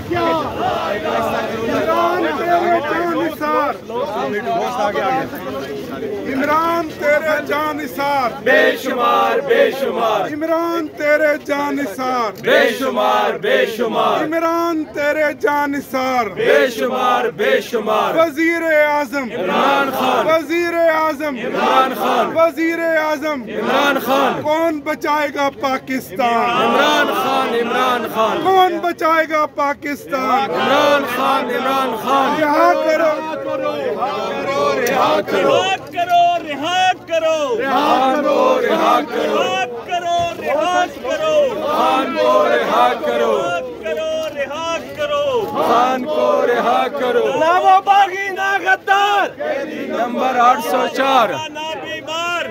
کیا عمران تیرے جان نثار بے شمار بے شمار عمران تیرے جان نثار بے شمار بے شمار عمران تیرے جان نثار بے شمار بے شمار وزیر اعظم عمران خان وزیر اعظم عمران خان وزیر اعظم عمران خان کون بچائے گا پاکستان عمران خان عمران خان کون بچائے گا پاکستان عمران خان عمران خان رہا کرو رہا کرو رہا کرو رہا کرو رہا کرو رہا کرو خان کو رہا کرو رہا کرو خان کو رہا کرو نہ وہ باغی نہ غدار نمبر 804 نہ بیمار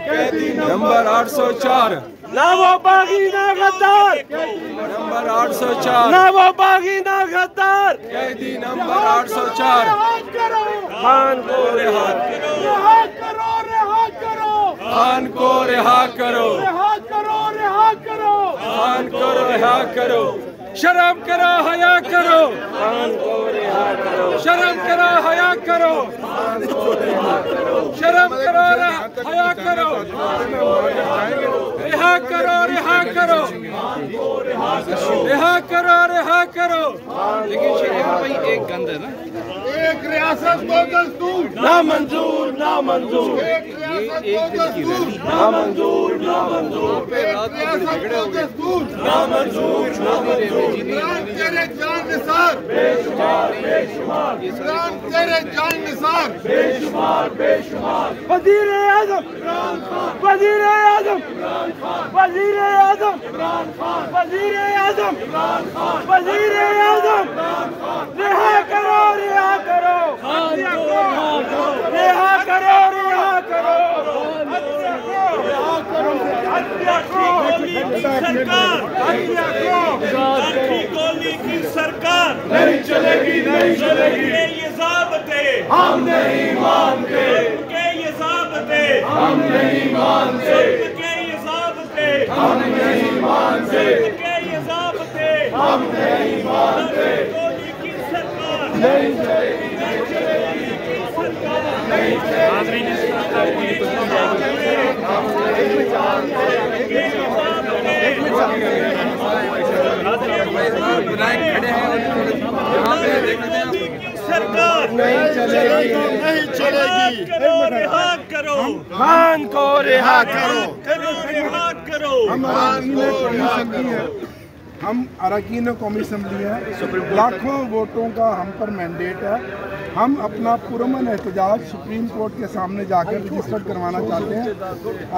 نمبر 804 نہ وہ باغی نہ غدار نمبر 804 نہ وہ باغی نہ غدار قیدی نمبر 804 خان کو رہا خان کو رہا کرو خان کو رہا کرو شرم کرو حیا کرو شرم کرو حیا کرو شرم کرو حیا کرو رہا کرو رہا کرو رہا کرو رہا کرو لیکن شریف بھائی ایک گند ہے نا ایک ریاست کو دستور نامنظور نامنظور ایک ریاست کو دستور نامنظور نامنظور ریاست کو دستور نامنظور عمران تیرے جان نثار بے شمار بے شمار عمران تیرے جان نثار بے شمار بے شمار وزیر اعظم وزیر اعظم وزیر اعظم وزیر اعظم وزیر اعظم رہا کرو رہا کرو رہا کرو رہا کرو گولی کی سرکار نہیں چلے گی نہیں چلے گی یہ ضابطے ہم نہیں مانتے کہ یہ ضابطے ہم نہیں مانتے کہ یہ ضابطے ہم نہیں مانتے کہ یہ ضابطے ہم نہیں مانتے گولی کی سرکار نہیں چلے گی نہیں چلے گی نہیں چلے گی سرکار نہیں چلے گی نہیں چلے گی رہا کرو خان کو رہا کرو رہا کرو ہم اراکین قومی اسمبلی ہیں لاکھوں ووٹوں کا ہم پر مینڈیٹ ہے ہم اپنا پرامن احتجاج سپریم کورٹ کے سامنے جا کر رجسٹر کروانا چاہتے ہیں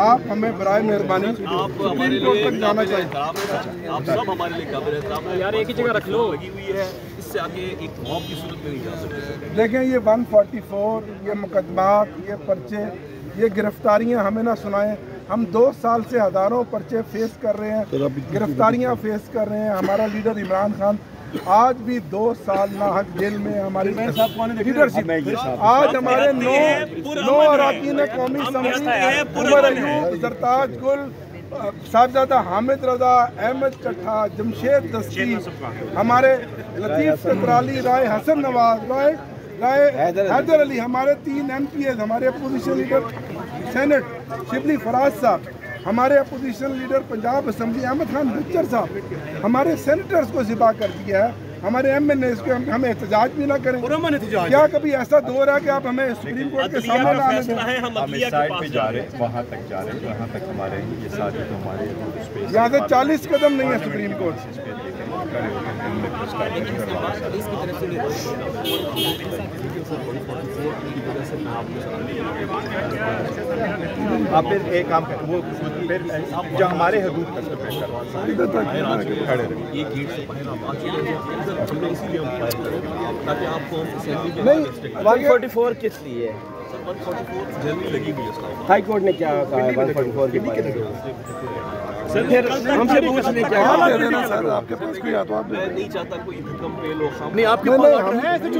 آپ ہمیں برائے مہربانی سپریم کورٹ تک جانا چاہیے آپ سب ہمارے لیے قابل احترام ہیں یار ایک ہی جگہ رکھ لو لگی ہوئی ہے اس سے آگے ایک موب کی صورت میں نہیں جا سکتے دیکھیں یہ 144 یہ مقدمات یہ پرچے یہ گرفتاریاں ہمیں نہ سنائیں ہم 2 سال سے ہزاروں پرچے فیس کر رہے ہیں گرفتاریاں فیس کر رہے ہیں ہمارا لیڈر عمران خان آج بھی 2 سال ناحق جیل میں ہماری لیڈرشپ آج ہمارے 9 اراکین قومی اسمبلی عمر ایوب زرتاج گل صاحبزادہ حامد رضا احمد چٹھا جمشید دستی ہمارے لطیف چترالی رائے حسن نواز رائے حیدر علی ہمارے 3 MPs ہمارے opposition leader senate Shibli Faraz sahib ہمارے opposition leader Punjab assembly Ahmad Khan Bhachar sahib ہمارے سینیٹرز کو ذبح کر دیا ہے ہمارے MNAs کو ہم احتجاج بھی نہ کریں کیا کبھی ایسا دور ہے کہ آپ ہمیں سپریم کورٹ کے سامنے لانے دیں ہم اس سائڈ پہ جا رہے ہیں وہاں تک جا رہے ہیں جہاں تک ہمارے یہ ساتھی تو ہمارے یہاں سے 40 قدم نہیں ہے سپریم کورٹ آپ پھر ایک کام کریں وہ پھر جو ہمارے حدود تک پیش کھڑے رہیں یہ گیٹ سے باہر آپ آ چکے ہیں ہم نے اسی لیے تاکہ آپ کو نہیں 144 کس لیے 144 جلدی لگی ہوئی ہے اس کا ہائی کورٹ نے کیا کہا ہے 144 کے بارے میں پھر ہم سے پوچھ لیں کیا آپ کے پاس کوئی میں نہیں چاہتا کوئی حکم پہ لو نہیں آپ کے پاس